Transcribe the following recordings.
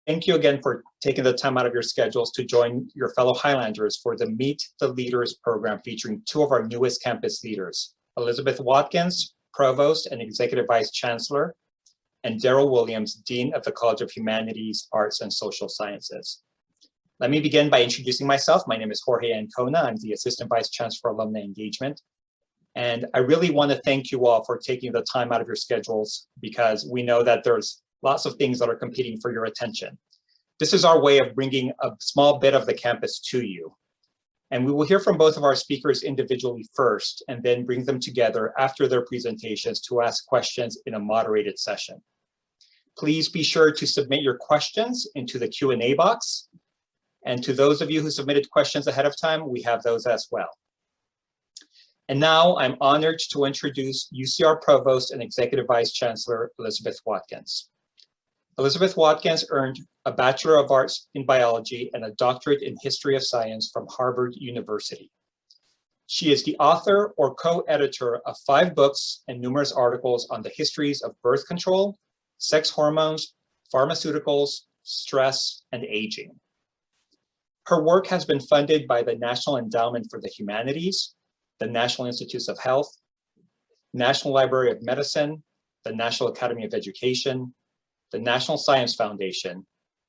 Thank you again for taking the time out of your schedules to join your fellow Highlanders for the Meet the Leaders program featuring two of our newest campus leaders, Elizabeth Watkins, Provost and Executive Vice Chancellor, and Daryle Williams, Dean of the College of Humanities, Arts, and Social Sciences. Let me begin by introducing myself. My name is Jorge Ancona. I'm the Assistant Vice Chancellor for Alumni Engagement. And I really want to thank you all for taking the time out of your schedules because we know that there's lots of things that are competing for your attention. This is our way of bringing a small bit of the campus to you. And we will hear from both of our speakers individually first, and then bring them together after their presentations to ask questions in a moderated session. Please be sure to submit your questions into the Q&A box. And to those of you who submitted questions ahead of time, we have those as well. And now I'm honored to introduce UCR Provost and Executive Vice Chancellor, Elizabeth Watkins. Elizabeth Watkins earned a Bachelor of Arts in Biology and a doctorate in History of Science from Harvard University. She is the author or co-editor of 5 books and numerous articles on the histories of birth control, sex hormones, pharmaceuticals, stress, and aging. Her work has been funded by the National Endowment for the Humanities, the National Institutes of Health, National Library of Medicine, the National Academy of Education, the National Science Foundation,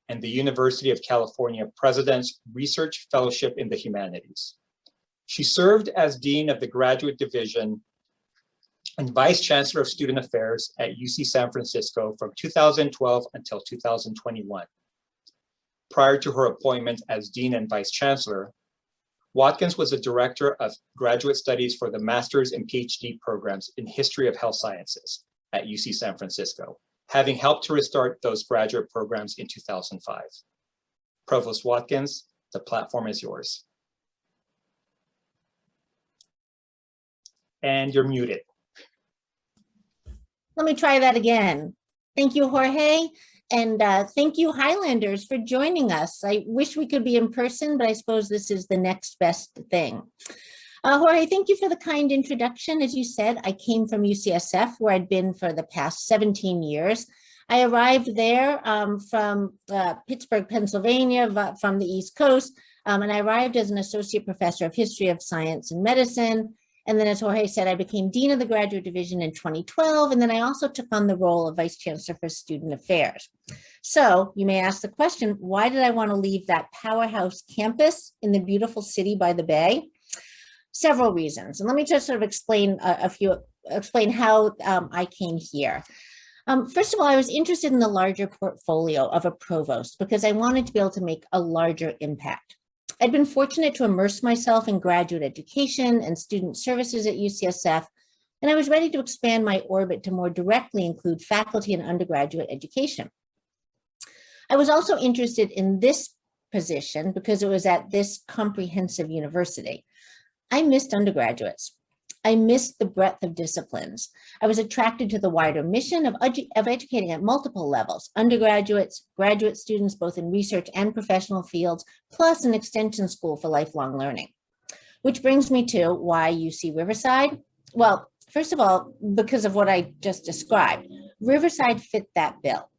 and the University of California President's Research Fellowship in the Humanities. She served as Dean of the Graduate Division and Vice Chancellor of Student Affairs at UC San Francisco from 2012 until 2021. Prior to her appointment as Dean and Vice Chancellor, Watkins was the Director of Graduate Studies for the Master's and PhD programs in History of Health Sciences at UC San Francisco, having helped to restart those graduate programs in 2005. Provost Watkins, the platform is yours. And you're muted. Let me try that again. Thank you, Jorge. And thank you, Highlanders, for joining us. I wish we could be in person, but I suppose this is the next best thing. Jorge, thank you for the kind introduction. As you said, I came from UCSF, where I'd been for the past 17 years. I arrived there from Pittsburgh, Pennsylvania, from the East Coast, and I arrived as an associate professor of history of science and medicine. And then, as Jorge said, I became Dean of the Graduate Division in 2012, and then I also took on the role of Vice Chancellor for Student Affairs. So you may ask the question, why did I want to leave that powerhouse campus in the beautiful city by the bay? Several reasons, and let me just sort of explain how I came here. First of all, I was interested in the larger portfolio of a provost because I wanted to be able to make a larger impact. I'd been fortunate to immerse myself in graduate education and student services at UCSF, and I was ready to expand my orbit to more directly include faculty and undergraduate education. I was also interested in this position because it was at this comprehensive university. I missed undergraduates. I missed the breadth of disciplines. I was attracted to the wider mission of educating at multiple levels, undergraduates, graduate students, both in research and professional fields, plus an extension school for lifelong learning. Which brings me to why UC Riverside. Well, first of all, because of what I just described, Riverside fit that bill.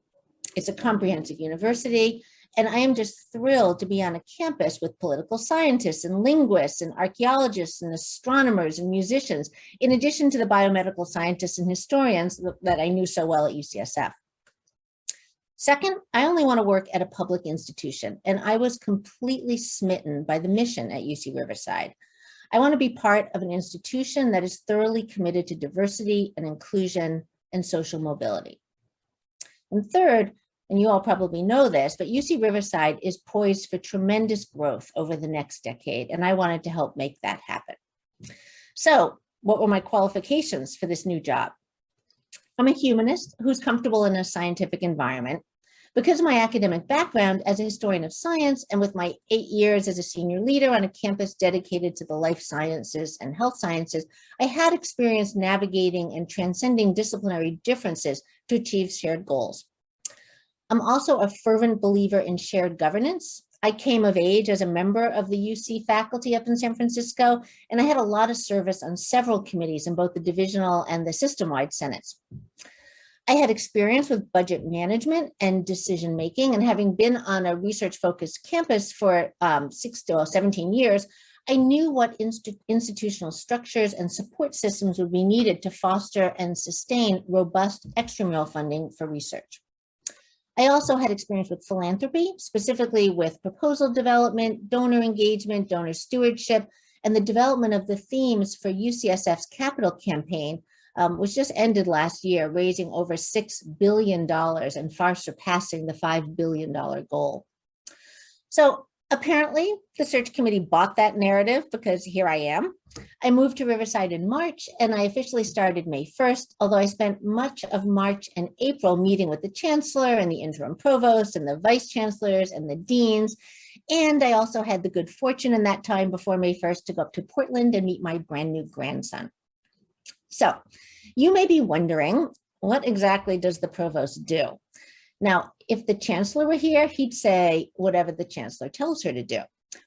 It's a comprehensive university, and I am just thrilled to be on a campus with political scientists and linguists and archaeologists and astronomers and musicians, in addition to the biomedical scientists and historians that I knew so well at UCSF. Second, I only want to work at a public institution, and I was completely smitten by the mission at UC Riverside. I want to be part of an institution that is thoroughly committed to diversity and inclusion and social mobility. And third, and you all probably know this, but UC Riverside is poised for tremendous growth over the next decade, and I wanted to help make that happen. So what were my qualifications for this new job? I'm a humanist who's comfortable in a scientific environment. Because of my academic background as a historian of science and with my 8 years as a senior leader on a campus dedicated to the life sciences and health sciences, I had experience navigating and transcending disciplinary differences to achieve shared goals. I'm also a fervent believer in shared governance. I came of age as a member of the UC faculty up in San Francisco, and I had a lot of service on several committees in both the divisional and the system-wide senates. I had experience with budget management and decision-making, and having been on a research-focused campus for 17 years, I knew what institutional structures and support systems would be needed to foster and sustain robust extramural funding for research. I also had experience with philanthropy, specifically with proposal development, donor engagement, donor stewardship, and the development of the themes for UCSF's capital campaign, which just ended last year, raising over $6 billion and far surpassing the $5 billion goal. So apparently the search committee bought that narrative, because here I am. I moved to Riverside in March, and I officially started May 1st, although I spent much of March and April meeting with the chancellor and the interim provost and the vice chancellors and the deans. And I also had the good fortune in that time before May 1st to go up to Portland and meet my brand new grandson. So you may be wondering, what exactly does the provost do? Now, if the chancellor were here, he'd say whatever the chancellor tells her to do.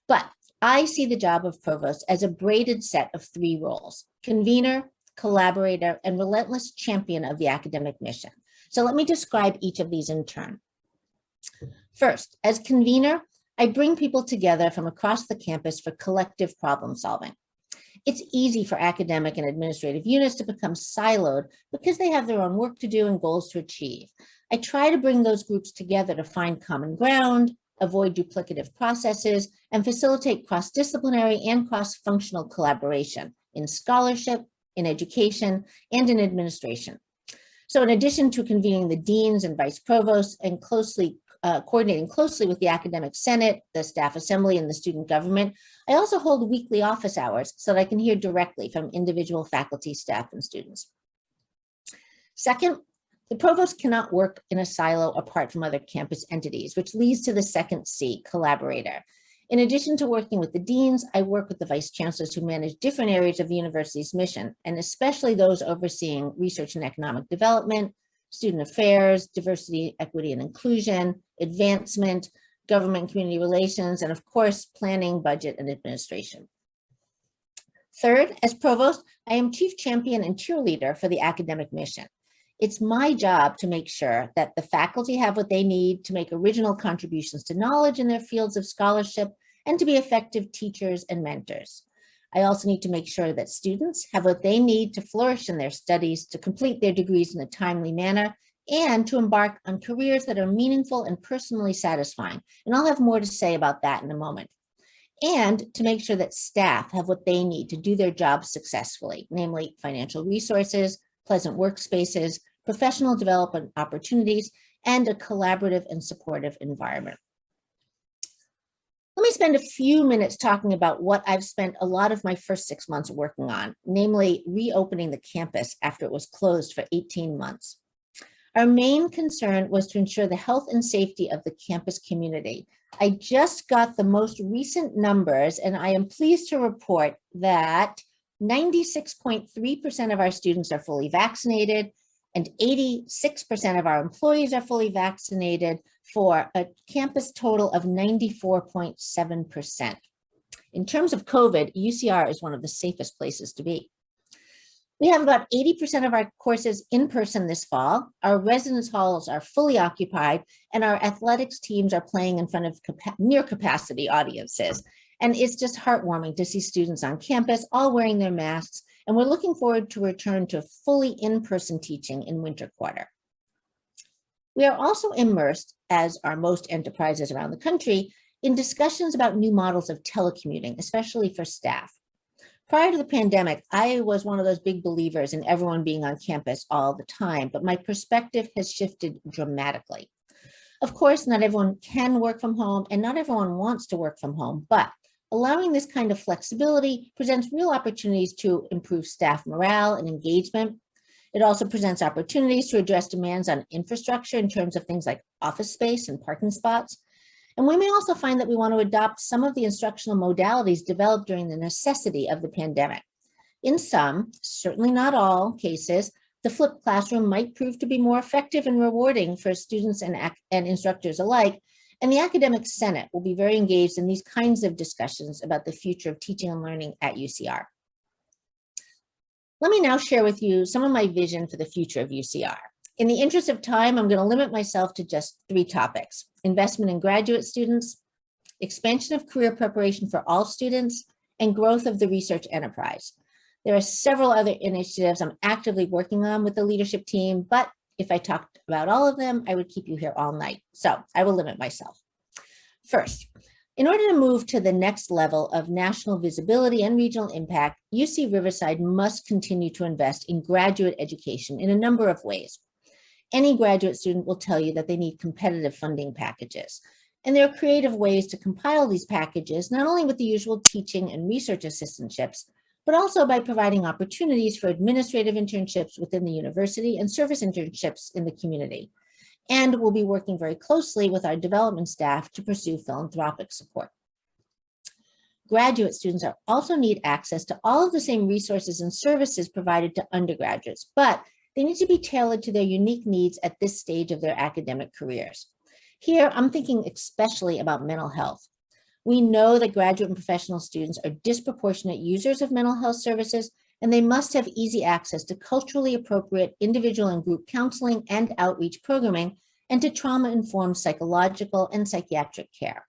But I see the job of provost as a braided set of 3 roles: convener, collaborator, and relentless champion of the academic mission. So let me describe each of these in turn. First, as convener, I bring people together from across the campus for collective problem solving. It's easy for academic and administrative units to become siloed because they have their own work to do and goals to achieve. I try to bring those groups together to find common ground, avoid duplicative processes, and facilitate cross-disciplinary and cross-functional collaboration in scholarship, in education, and in administration. So in addition to convening the deans and vice provosts and coordinating closely with the academic senate, the staff assembly, and the student government, I also hold weekly office hours so that I can hear directly from individual faculty, staff, and students. Second, the provost cannot work in a silo apart from other campus entities, which leads to the second C, collaborator. In addition to working with the deans, I work with the vice chancellors who manage different areas of the university's mission, and especially those overseeing research and economic development, student affairs, diversity, equity, and inclusion, advancement, government and community relations, and of course, planning, budget, and administration. Third, as provost, I am chief champion and cheerleader for the academic mission. It's my job to make sure that the faculty have what they need to make original contributions to knowledge in their fields of scholarship and to be effective teachers and mentors. I also need to make sure that students have what they need to flourish in their studies, to complete their degrees in a timely manner, and to embark on careers that are meaningful and personally satisfying. And I'll have more to say about that in a moment. And to make sure that staff have what they need to do their jobs successfully, namely financial resources, pleasant workspaces, professional development opportunities, and a collaborative and supportive environment. Let me spend a few minutes talking about what I've spent a lot of my first 6 months working on, namely reopening the campus after it was closed for 18 months. Our main concern was to ensure the health and safety of the campus community. I just got the most recent numbers, and I am pleased to report that 96.3% of our students are fully vaccinated, and 86% of our employees are fully vaccinated, for a campus total of 94.7%. In terms of COVID, UCR is one of the safest places to be. We have about 80% of our courses in person this fall. Our residence halls are fully occupied, and our athletics teams are playing in front of near capacity audiences. And it's just heartwarming to see students on campus all wearing their masks, and we're looking forward to return to fully in-person teaching in winter quarter. We are also immersed, as are most enterprises around the country, in discussions about new models of telecommuting, especially for staff. Prior to the pandemic, I was one of those big believers in everyone being on campus all the time, but my perspective has shifted dramatically. Of course, not everyone can work from home, and not everyone wants to work from home, but allowing this kind of flexibility presents real opportunities to improve staff morale and engagement. It also presents opportunities to address demands on infrastructure in terms of things like office space and parking spots. And we may also find that we want to adopt some of the instructional modalities developed during the necessity of the pandemic. In some, certainly not all cases, the flipped classroom might prove to be more effective and rewarding for students and instructors alike. And the Academic Senate will be very engaged in these kinds of discussions about the future of teaching and learning at UCR. Let me now share with you some of my vision for the future of UCR. In the interest of time, I'm going to limit myself to just 3 topics: investment in graduate students, expansion of career preparation for all students, and growth of the research enterprise. There are several other initiatives I'm actively working on with the leadership team, but if I talked about all of them, I would keep you here all night. So I will limit myself. First, in order to move to the next level of national visibility and regional impact, UC Riverside must continue to invest in graduate education in a number of ways. Any graduate student will tell you that they need competitive funding packages. And there are creative ways to compile these packages, not only with the usual teaching and research assistantships, but also by providing opportunities for administrative internships within the university and service internships in the community. And we'll be working very closely with our development staff to pursue philanthropic support. Graduate students also need access to all of the same resources and services provided to undergraduates, but they need to be tailored to their unique needs at this stage of their academic careers. Here, I'm thinking especially about mental health. We know that graduate and professional students are disproportionate users of mental health services, and they must have easy access to culturally appropriate individual and group counseling and outreach programming, and to trauma-informed psychological and psychiatric care.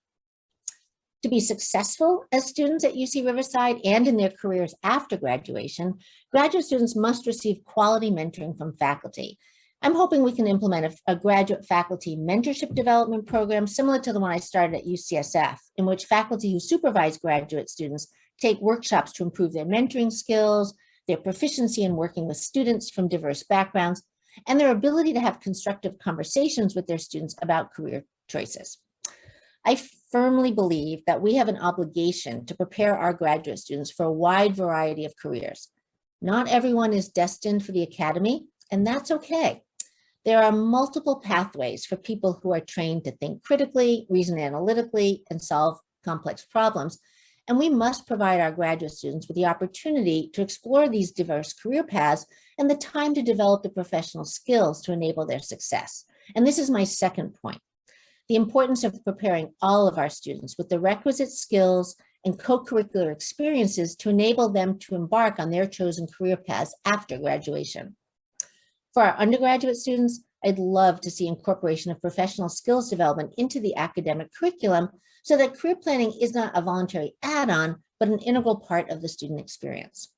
To be successful as students at UC Riverside and in their careers after graduation, graduate students must receive quality mentoring from faculty. I'm hoping we can implement a graduate faculty mentorship development program similar to the one I started at UCSF, in which faculty who supervise graduate students take workshops to improve their mentoring skills, their proficiency in working with students from diverse backgrounds, and their ability to have constructive conversations with their students about career choices. I firmly believe that we have an obligation to prepare our graduate students for a wide variety of careers. Not everyone is destined for the academy, and that's okay. There are multiple pathways for people who are trained to think critically, reason analytically, and solve complex problems. And we must provide our graduate students with the opportunity to explore these diverse career paths and the time to develop the professional skills to enable their success. And this is my second point: the importance of preparing all of our students with the requisite skills and co-curricular experiences to enable them to embark on their chosen career paths after graduation. For our undergraduate students, I'd love to see incorporation of professional skills development into the academic curriculum so that career planning is not a voluntary add-on, but an integral part of the student experience.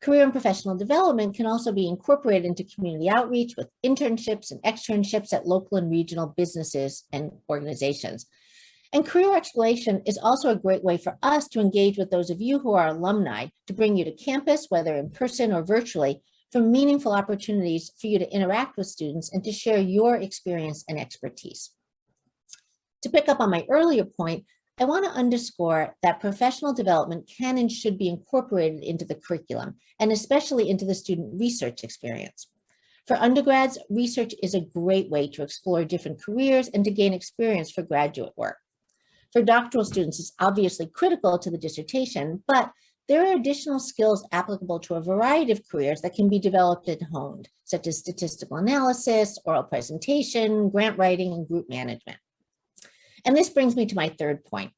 Career and professional development can also be incorporated into community outreach with internships and externships at local and regional businesses and organizations. And career exploration is also a great way for us to engage with those of you who are alumni, to bring you to campus, whether in person or virtually, for meaningful opportunities for you to interact with students and to share your experience and expertise. To pick up on my earlier point, I want to underscore that professional development can and should be incorporated into the curriculum, and especially into the student research experience. For undergrads, research is a great way to explore different careers and to gain experience for graduate work. For doctoral students, it's obviously critical to the dissertation, but there are additional skills applicable to a variety of careers that can be developed and honed, such as statistical analysis, oral presentation, grant writing, and group management. And this brings me to my third point: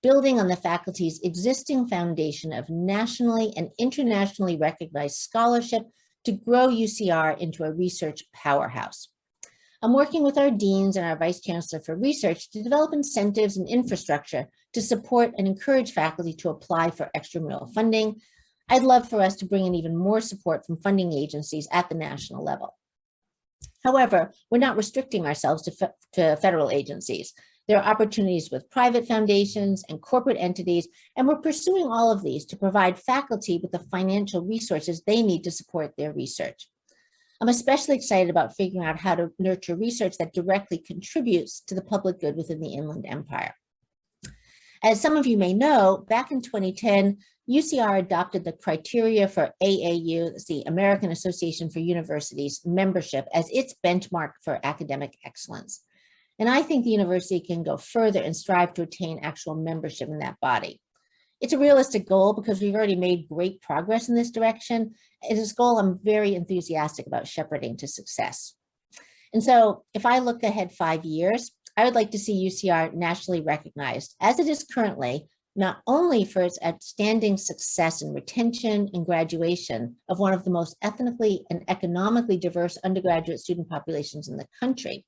building on the faculty's existing foundation of nationally and internationally recognized scholarship to grow UCR into a research powerhouse. I'm working with our deans and our vice chancellor for research to develop incentives and infrastructure to support and encourage faculty to apply for extramural funding. I'd love for us to bring in even more support from funding agencies at the national level. However, we're not restricting ourselves to federal agencies. There are opportunities with private foundations and corporate entities, and we're pursuing all of these to provide faculty with the financial resources they need to support their research. I'm especially excited about figuring out how to nurture research that directly contributes to the public good within the Inland Empire. As some of you may know, back in 2010, UCR adopted the criteria for AAU, that's the American Association for Universities, membership as its benchmark for academic excellence. And I think the university can go further and strive to attain actual membership in that body. It's a realistic goal because we've already made great progress in this direction. It's a goal I'm very enthusiastic about shepherding to success. And so if I look ahead 5 years, I would like to see UCR nationally recognized, as it is currently, not only for its outstanding success in retention and graduation of one of the most ethnically and economically diverse undergraduate student populations in the country,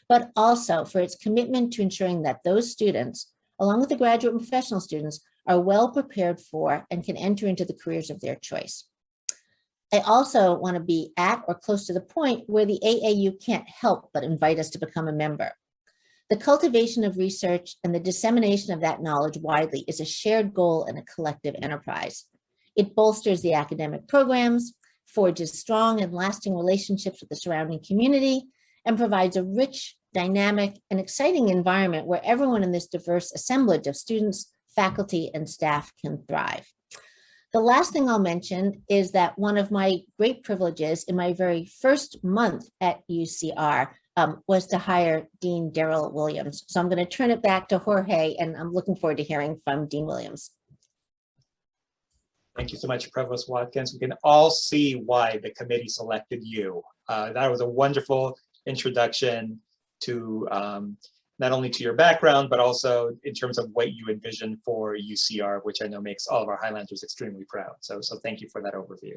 but also for its commitment to ensuring that those students, along with the graduate and professional students, are well prepared for and can enter into the careers of their choice. I also want to be at or close to the point where the AAU can't help but invite us to become a member. The cultivation of research and the dissemination of that knowledge widely is a shared goal and a collective enterprise. It bolsters the academic programs, forges strong and lasting relationships with the surrounding community, and provides a rich, dynamic, and exciting environment where everyone in this diverse assemblage of students, faculty, and staff can thrive. The last thing I'll mention is that one of my great privileges in my very first month at UCR was to hire Dean Daryle Williams. So I'm going to turn it back to Jorge, and I'm looking forward to hearing from Dean Williams. Thank you so much, Provost Watkins. We can all see why the committee selected you. That was a wonderful introduction to not only to your background, but also in terms of what you envision for UCR, which I know makes all of our Highlanders extremely proud. So thank you for that overview.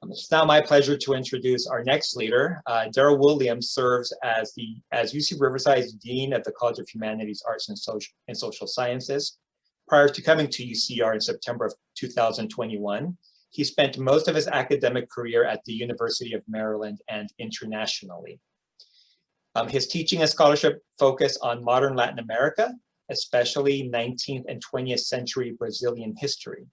It's now my pleasure to introduce our next leader. Daryle Williams serves as UC Riverside's Dean of the College of Humanities, Arts, and Social Sciences. Prior to coming to UCR in September of 2021, he spent most of his academic career at the University of Maryland and internationally. His teaching and scholarship focus on modern Latin America, especially 19th and 20th century Brazilian history.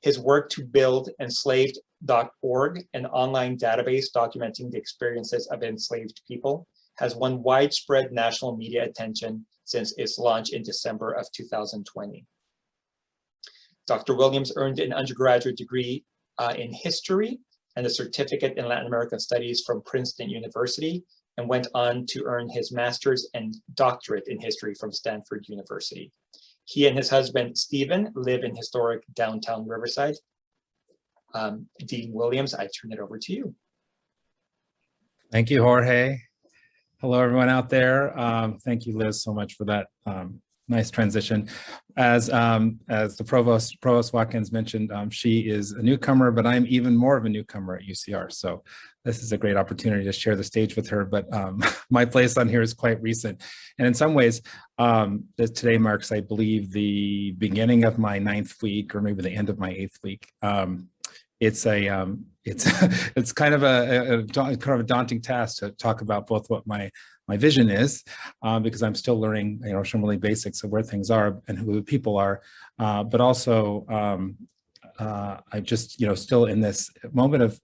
His work to build enslaved.org, an online database documenting the experiences of enslaved people, has won widespread national media attention since its launch in December of 2020. Dr. Williams earned an undergraduate degree in history and a certificate in Latin American studies from Princeton University, and went on to earn his master's and doctorate in history from Stanford University. He and his husband, Stephen, live in historic downtown Riverside. Dean Williams, I turn it over to you. Thank you, Jorge. Hello, everyone out there. Thank you, Liz, so much for that nice transition. As the Provost Watkins mentioned, she is a newcomer, but I'm even more of a newcomer at UCR. So this is a great opportunity to share the stage with her, but my place on here is quite recent. And in some ways, today marks, I believe, the beginning of my 9th week, or maybe the end of my 8th week. It's kind of a daunting task to talk about both what my vision is, because I'm still learning, some really basics of where things are and who the people are, but also I just, still in this moment of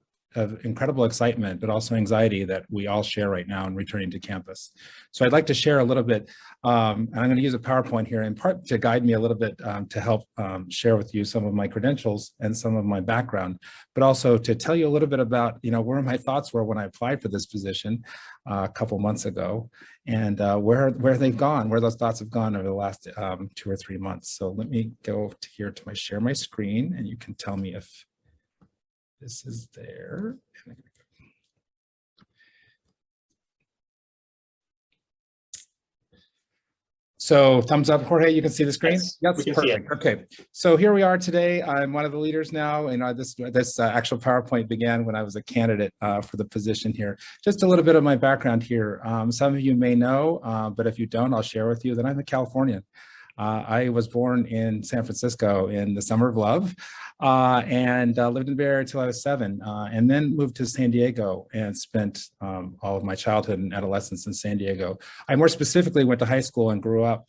incredible excitement, but also anxiety that we all share right now in returning to campus. So I'd like to share a little bit, and I'm going to use a PowerPoint here in part to guide me a little bit to help share with you some of my credentials and some of my background, but also to tell you a little bit about, where my thoughts were when I applied for this position a couple months ago, and where they've gone, where those thoughts have gone over the last 2 or 3 months. So let me go here to share my screen, and you can tell me if this is there. So thumbs up, Jorge, you can see the screen? Yes, perfect. Okay, so here we are today. I'm one of the leaders now, and this actual PowerPoint began when I was a candidate for the position here. Just a little bit of my background here. Some of you may know, but if you don't, I'll share with you that I'm a Californian. I was born in San Francisco in the summer of love, and lived in the Bay Area until I was 7, and then moved to San Diego and spent all of my childhood and adolescence in San Diego. I more specifically went to high school and grew up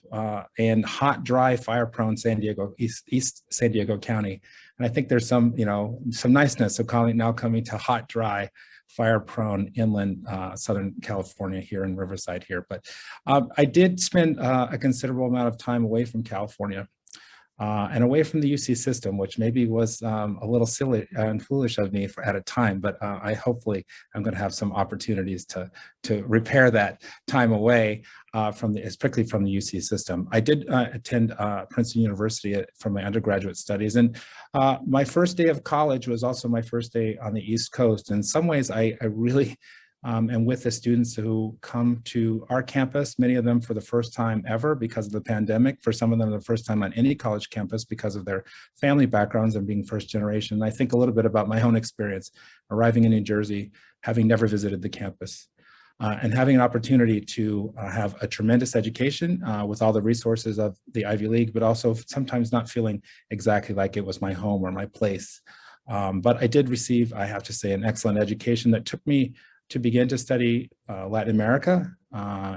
in hot, dry, fire-prone San Diego, East San Diego County. And I think there's some, some niceness of now coming to hot, dry, fire-prone inland Southern California here in Riverside here. But I did spend a considerable amount of time away from California and away from the UC system, which maybe was a little silly and foolish of me at a time, but I hopefully I'm going to have some opportunities to repair that time away particularly from the UC system. I did attend Princeton University for my undergraduate studies, and my first day of college was also my first day on the East Coast. In some ways, I really and with the students who come to our campus, many of them for the first time ever because of the pandemic, for some of them the first time on any college campus because of their family backgrounds and being first generation. I think a little bit about my own experience arriving in New Jersey, having never visited the campus. And having an opportunity to have a tremendous education with all the resources of the Ivy League, but also sometimes not feeling exactly like it was my home or my place. But I did receive, I have to say, an excellent education that took me to begin to study Latin America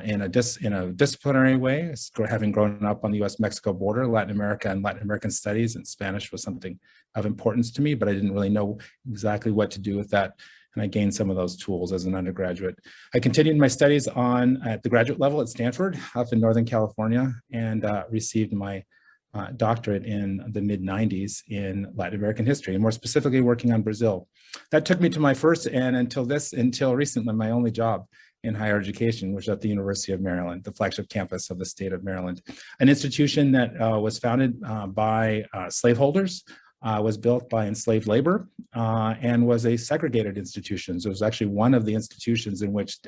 in a disciplinary way. Having grown up on the US-Mexico border, Latin America and Latin American studies and Spanish was something of importance to me, but I didn't really know exactly what to do with that. And I gained some of those tools as an undergraduate. I continued my studies at the graduate level at Stanford up in Northern California and received my doctorate in the mid-90s in Latin American history, and more specifically working on Brazil. That took me to my first and until recently, my only job in higher education, which was at the University of Maryland, the flagship campus of the state of Maryland, an institution that was founded by slaveholders, was built by enslaved labor, and was a segregated institution. So it was actually one of the institutions in which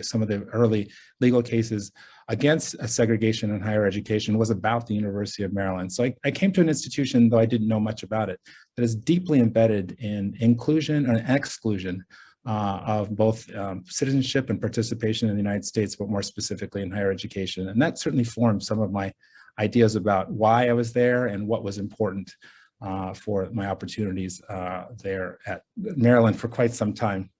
some of the early legal cases against segregation in higher education was about the University of Maryland. So I came to an institution, though I didn't know much about it, that is deeply embedded in inclusion and exclusion of both citizenship and participation in the United States, but more specifically in higher education. And that certainly formed some of my ideas about why I was there and what was important for my opportunities there at Maryland for quite some time.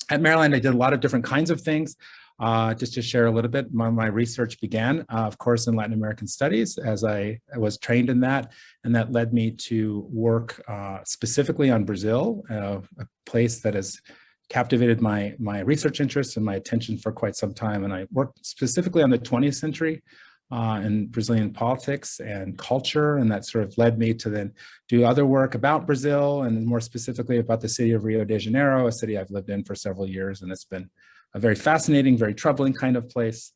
At Maryland, I did a lot of different kinds of things. Just to share a little bit, my research began, of course, in Latin American studies, as I was trained in that, and that led me to work specifically on Brazil, a place that has captivated my research interests and my attention for quite some time. And I worked specifically on the 20th century in Brazilian politics and culture, and that sort of led me to then do other work about Brazil, and more specifically about the city of Rio de Janeiro, a city I've lived in for several years, and it's been a very fascinating, very troubling kind of place.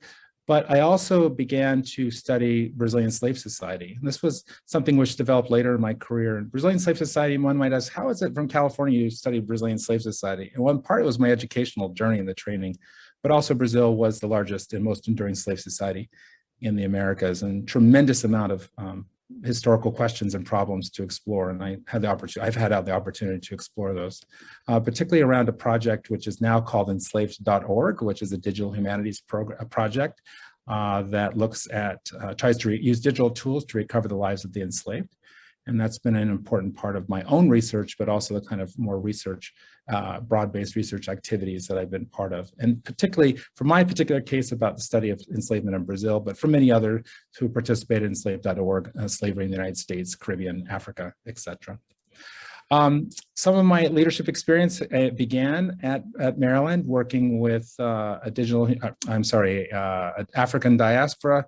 But I also began to study Brazilian slave society. And this was something which developed later in my career. Brazilian slave society, one might ask, how is it from California you studied Brazilian slave society? And one part, it was my educational journey and the training, but also Brazil was the largest and most enduring slave society in the Americas, and tremendous amount of historical questions and problems to explore. And I've had the opportunity to explore those, particularly around a project which is now called enslaved.org, which is a digital humanities project that looks at, tries to use digital tools to recover the lives of the enslaved. And that's been an important part of my own research, but also the kind of more research, broad-based research activities that I've been part of. And particularly for my particular case about the study of enslavement in Brazil, but for many others who participated in enslaved.org, slavery in the United States, Caribbean, Africa, etc. Some of my leadership experience began at Maryland, working with an African diaspora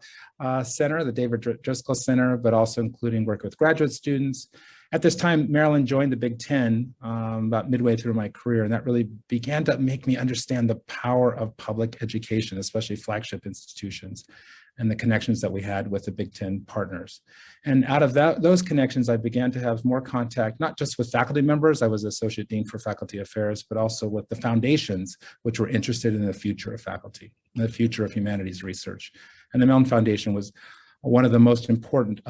center, the David Driscoll Center, but also including work with graduate students. At this time, Maryland joined the Big Ten about midway through my career, and that really began to make me understand the power of public education, especially flagship institutions, and the connections that we had with the Big Ten partners. And out of those connections, I began to have more contact, not just with faculty members, I was Associate Dean for Faculty Affairs, but also with the foundations, which were interested in the future of faculty, the future of humanities research. And the Mellon Foundation was one of the most important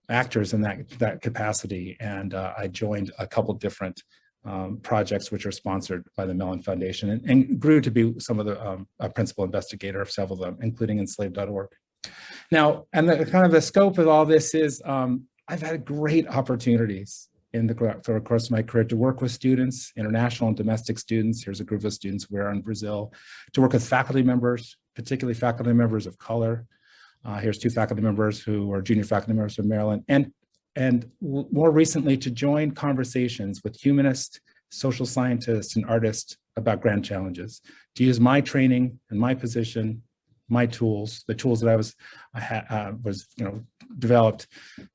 actors in that capacity. And I joined a couple different projects which are sponsored by the Mellon Foundation, and grew to be some of the a principal investigator of several of them, including enslaved.org. Now, and the scope of all this is, I've had great opportunities in the course of my career to work with students, international and domestic students. Here's a group of students we're in Brazil, to work with faculty members, particularly faculty members of color. Here's two faculty members who are junior faculty members from Maryland, and more recently to join conversations with humanists, social scientists, and artists about grand challenges, to use my training and my position, my tools, the tools that I was developed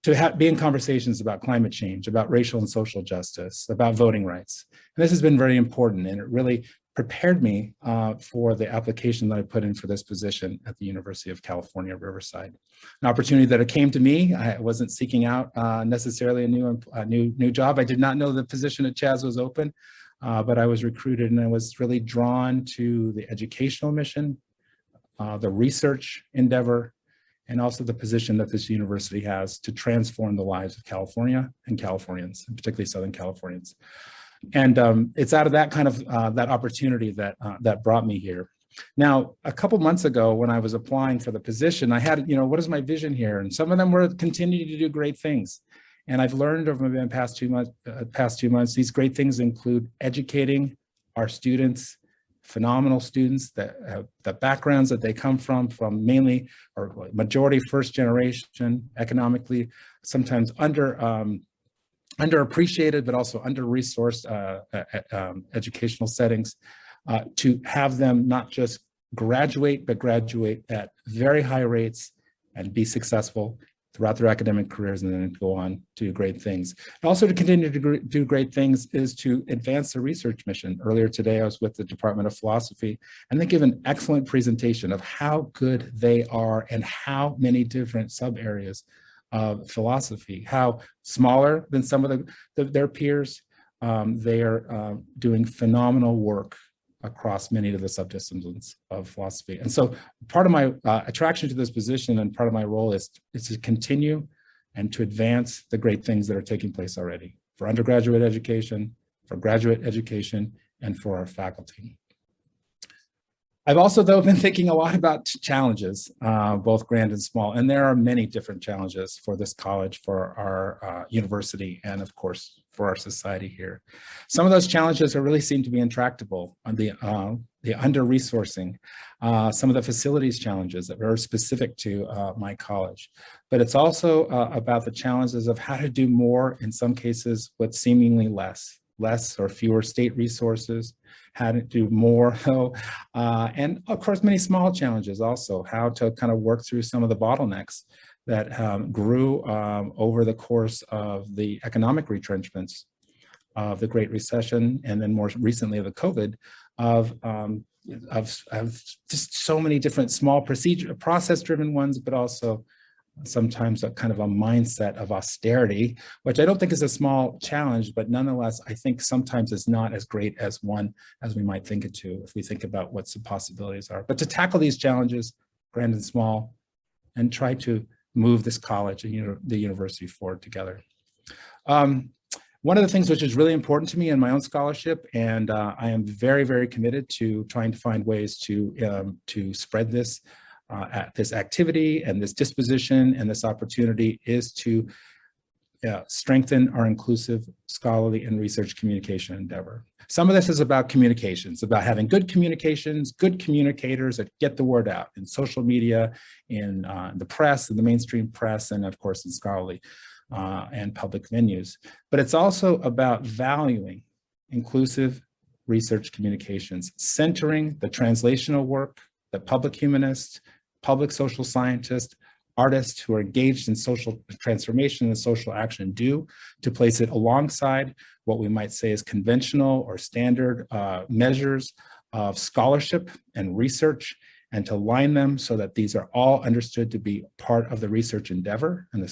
to be in conversations about climate change, about racial and social justice, about voting rights. And this has been very important, and it really prepared me for the application that I put in for this position at the University of California, Riverside. An opportunity that came to me. I wasn't seeking out necessarily a new job. I did not know the position at Chaz was open. but I was recruited and I was really drawn to the educational mission, the research endeavor, and also the position that this university has to transform the lives of California and Californians, and particularly Southern Californians. And it's out of that kind of that opportunity that that brought me here. Now, a couple months ago, when I was applying for the position, I had, what is my vision here? And some of them were continuing to do great things. And I've learned over the past 2 months, these great things include educating our students, phenomenal students, that have the backgrounds that they come from mainly or majority first generation, economically, sometimes underappreciated, but also under-resourced educational settings, to have them not just graduate, but graduate at very high rates and be successful throughout their academic careers and then go on to do great things. And also to continue to do great things is to advance the research mission. Earlier today, I was with the Department of Philosophy, and they give an excellent presentation of how good they are and how many different sub-areas of philosophy, how smaller than some of their peers, they are doing phenomenal work across many of the subdisciplines of philosophy. And so part of my attraction to this position and part of my role is to continue and to advance the great things that are taking place already for undergraduate education, for graduate education, and for our faculty. I've also, though, been thinking a lot about challenges, both grand and small, and there are many different challenges for this college, for our university, and of course, for our society here. Some of those challenges really seem to be intractable, the under-resourcing, some of the facilities challenges that are specific to my college. But it's also about the challenges of how to do more, in some cases, with seemingly less or fewer state resources, how to do more, and of course, many small challenges also, how to kind of work through some of the bottlenecks that grew over the course of the economic retrenchments of the Great Recession, and then more recently of the COVID, of just so many different small process-driven ones, but also sometimes a kind of a mindset of austerity, which I don't think is a small challenge, but nonetheless, I think sometimes is not as great as one as we might think it to, if we think about what some possibilities are. But to tackle these challenges, grand and small, and try to move this college and the university forward together. One of the things which is really important to me in my own scholarship, and I am very, very committed to trying to find ways to spread this this activity and this disposition and this opportunity, is to strengthen our inclusive scholarly and research communication endeavor. Some of this is about communications, about having good communications, good communicators that get the word out in social media, in the press, in the mainstream press, and of course in scholarly and public venues. But it's also about valuing inclusive research communications, centering the translational work that public humanists, public social scientists, artists who are engaged in social transformation and social action do, to place it alongside what we might say is conventional or standard measures of scholarship and research, and to align them so that these are all understood to be part of the research endeavor and the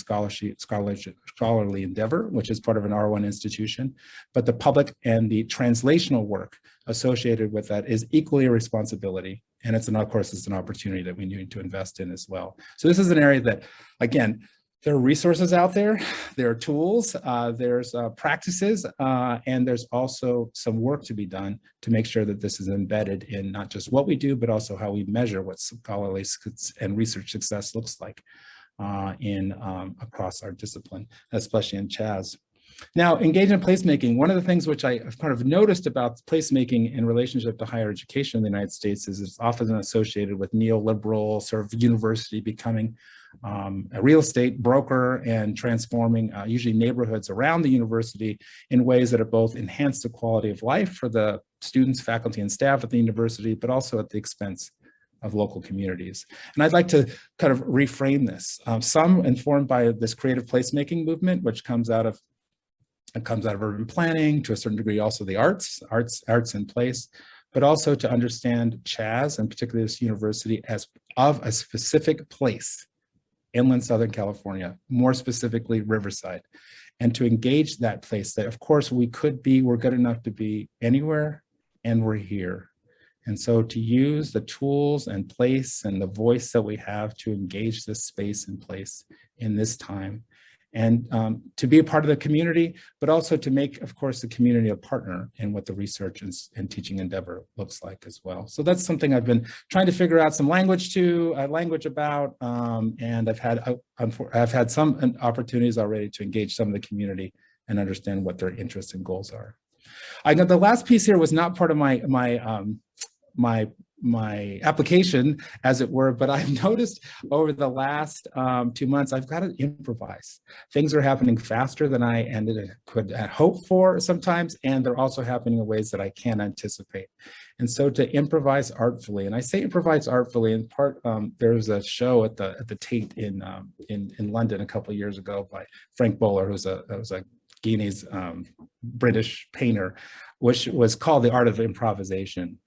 scholarly endeavor, which is part of an R1 institution. But the public and the translational work associated with that is equally a responsibility. And of course, it's an opportunity that we need to invest in as well. So this is an area that, again, there are resources out there, there are tools, there's practices, and there's also some work to be done to make sure that this is embedded in not just what we do, but also how we measure what scholarly and research success looks like across our discipline, especially in Chaz. Now, engagement placemaking, one of the things which I've kind of noticed about placemaking in relationship to higher education in the United States is it's often associated with neoliberal sort of university becoming a real estate broker and transforming usually neighborhoods around the university in ways that are both enhance the quality of life for the students, faculty, and staff at the university, but also at the expense of local communities. And I'd like to kind of reframe this. Some informed by this creative placemaking movement, which comes out of urban planning, to a certain degree also the arts in place, but also to understand Chaz, and particularly this university, as of a specific place, inland Southern California, more specifically Riverside. and to engage that place that, of course, we're good enough to be anywhere, and we're here. And so to use the tools and place and the voice that we have to engage this space and place in this time, and to be a part of the community, but also to make, of course, the community a partner in what the research and teaching endeavor looks like as well. So that's something I've been trying to figure out some language about, and I've had some opportunities already to engage some of the community and understand what their interests and goals are. I got the last piece here was not part of my application, as it were, but I've noticed over the last 2 months, I've got to improvise. Things are happening faster than I could hope for sometimes, and they're also happening in ways that I can't anticipate. And so to improvise artfully, and I say improvise artfully in part, there was a show at the Tate in London a couple of years ago by Frank Bowler, who's a Guyanese British painter, which was called The Art of Improvisation.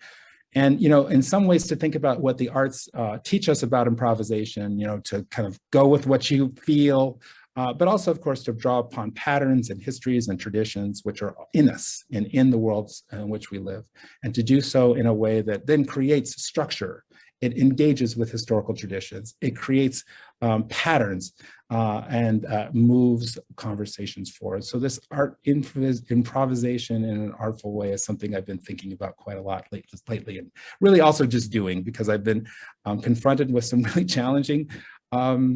And, in some ways to think about what the arts teach us about improvisation, to kind of go with what you feel, but also, of course, to draw upon patterns and histories and traditions which are in us and in the worlds in which we live, and to do so in a way that then creates structure. It engages with historical traditions. It creates patterns and moves conversations forward. So this improvisation in an artful way is something I've been thinking about quite a lot lately, and really also just doing, because I've been confronted with some really challenging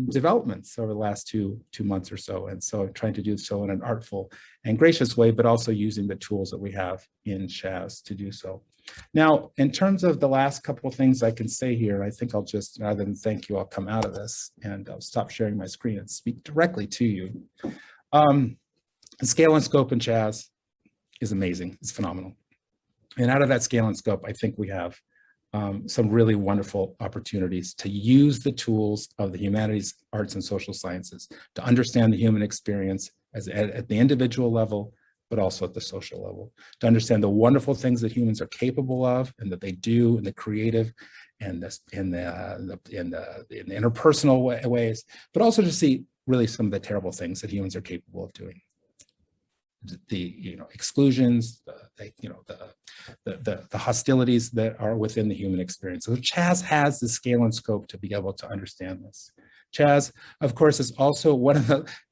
developments over the last two months or so. And so I'm trying to do so in an artful and gracious way, but also using the tools that we have in Chaz to do so. Now, in terms of the last couple of things I can say here, I think I'll just, rather than thank you, I'll come out of this and I'll stop sharing my screen and speak directly to you. The scale and scope in Chaz is amazing. It's phenomenal. And out of that scale and scope, I think we have some really wonderful opportunities to use the tools of the humanities, arts, and social sciences to understand the human experience at the individual level, but also at the social level, to understand the wonderful things that humans are capable of and that they do in the creative and in the interpersonal ways, but also to see really some of the terrible things that humans are capable of doing. The exclusions, the hostilities that are within the human experience. So Chaz has the scale and scope to be able to understand this. Chaz, of course, is also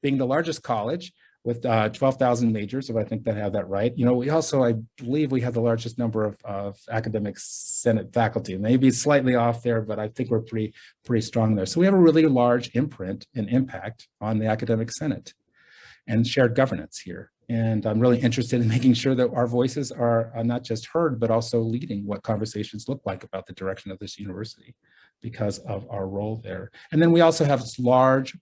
being the largest college with 12,000 majors, if I think that I have that right. We also, I believe we have the largest number of academic Senate faculty. Maybe slightly off there, but I think we're pretty strong there. So we have a really large imprint and impact on the academic Senate and shared governance here. And I'm really interested in making sure that our voices are not just heard, but also leading what conversations look like about the direction of this university because of our role there. And then we also have this large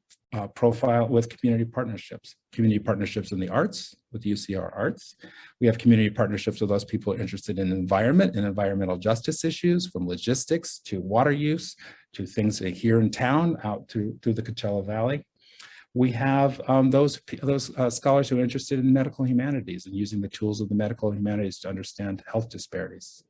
profile with community partnerships in the arts, with UCR Arts. We have community partnerships with those people interested in environment and environmental justice issues, from logistics to water use, to things here in town, out through the Coachella Valley. We have those scholars who are interested in medical humanities and using the tools of the medical humanities to understand health disparities.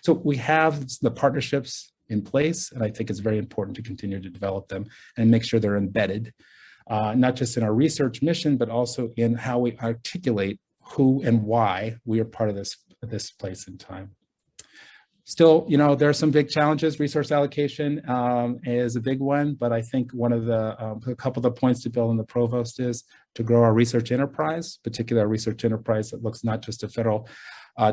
So we have the partnerships in place, and I think it's very important to continue to develop them and make sure they're embedded, not just in our research mission, but also in how we articulate who and why we are part of this place in time. Still, there are some big challenges. Resource allocation is a big one, but I think one of a couple of the points to build in the provost is to grow our research enterprise, particularly our research enterprise that looks not just to federal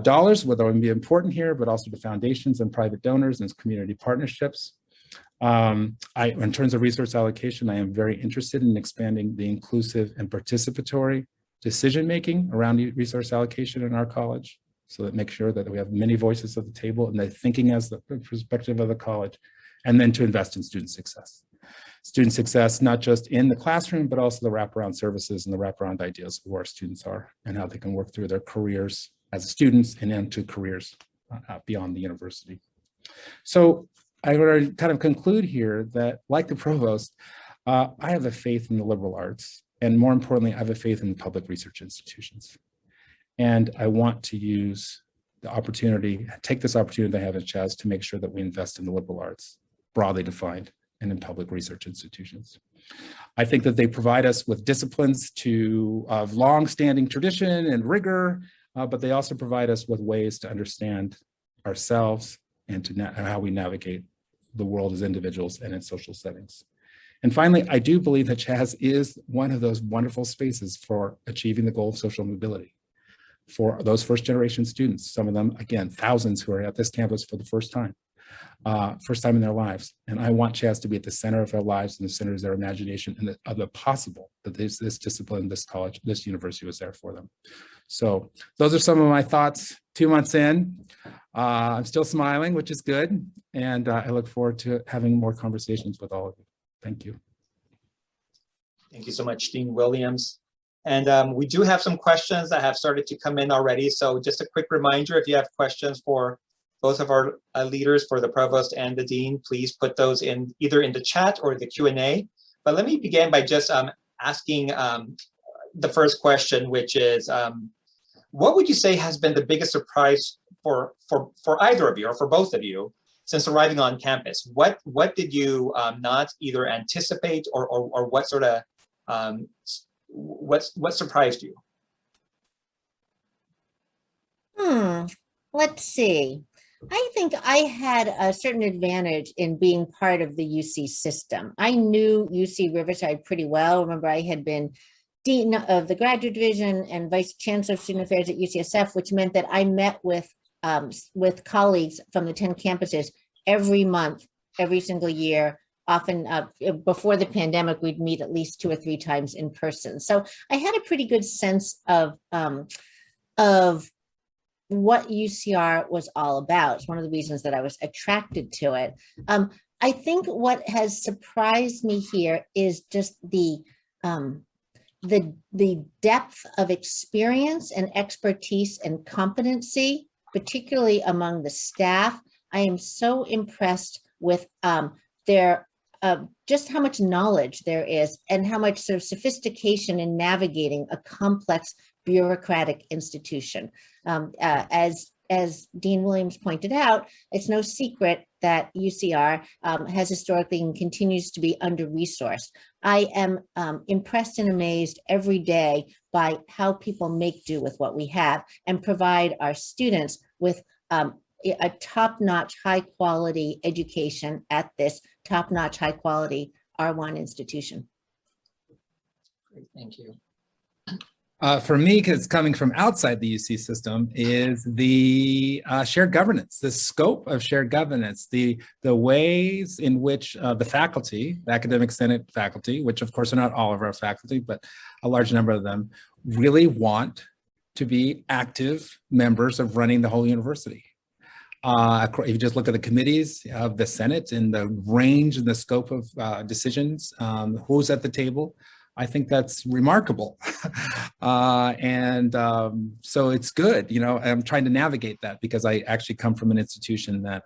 dollars, whether it would be important here, but also to foundations and private donors and community partnerships. In terms of resource allocation, I am very interested in expanding the inclusive and participatory decision-making around resource allocation in our college, so that make sure that we have many voices at the table and they're thinking as the perspective of the college, and then to invest in student success. Student success, not just in the classroom, but also the wraparound services and the wraparound ideas of who our students are and how they can work through their careers as students and into careers beyond the university. So I would kind of conclude here that, like the provost, I have a faith in the liberal arts, and more importantly, I have a faith in public research institutions. And I want to use the opportunity, take this opportunity that I have at Chaz to make sure that we invest in the liberal arts, broadly defined, and in public research institutions. I think that they provide us with disciplines of long-standing tradition and rigor, but they also provide us with ways to understand ourselves and how we navigate the world as individuals and in social settings. And finally, I do believe that Chaz is one of those wonderful spaces for achieving the goal of social mobility for those first generation students, some of them, again, thousands who are at this campus for the first time in their lives. And I want Chaz to be at the center of their lives and the center of their imagination and of the possible that this discipline, this college, this university was there for them. So those are some of my thoughts 2 months in. I'm still smiling, which is good. And I look forward to having more conversations with all of you. Thank you. Thank you so much, Dean Williams. And we do have some questions that have started to come in already. So just a quick reminder, if you have questions for both of our leaders, for the provost and the dean, please put those in either in the chat or the Q&A. But let me begin by just asking the first question, which is, what would you say has been the biggest surprise for either of you or for both of you since arriving on campus? What did you not either anticipate or what sort of what surprised you? Let's see. I think I had a certain advantage in being part of the UC system. I knew UC Riverside pretty well. Remember, I had been dean of the graduate division and vice chancellor of student affairs at UCSF, which meant that I met with colleagues from the 10 campuses every month, every single year. Often before the pandemic, we'd meet at least 2 or 3 times in person. So I had a pretty good sense of what UCR was all about. It's one of the reasons that I was attracted to it. I think what has surprised me here is just the depth of experience and expertise and competency, particularly among the staff. I am so impressed with their just how much knowledge there is and how much sort of sophistication in navigating a complex bureaucratic institution. As Dean Williams pointed out, it's no secret that UCR has historically and continues to be under-resourced. I am impressed and amazed every day by how people make do with what we have and provide our students with a top-notch, high-quality education at this top-notch, high-quality R1 institution. Great, thank you. For me, because coming from outside the UC system, is the shared governance, the scope of shared governance, the ways in which the faculty, the academic senate faculty, which of course are not all of our faculty, but a large number of them, really want to be active members of running the whole university. If you just look at the committees of the Senate and the range and the scope of decisions, who's at the table, I think that's remarkable. So it's good, you know, I'm trying to navigate that because I actually come from an institution that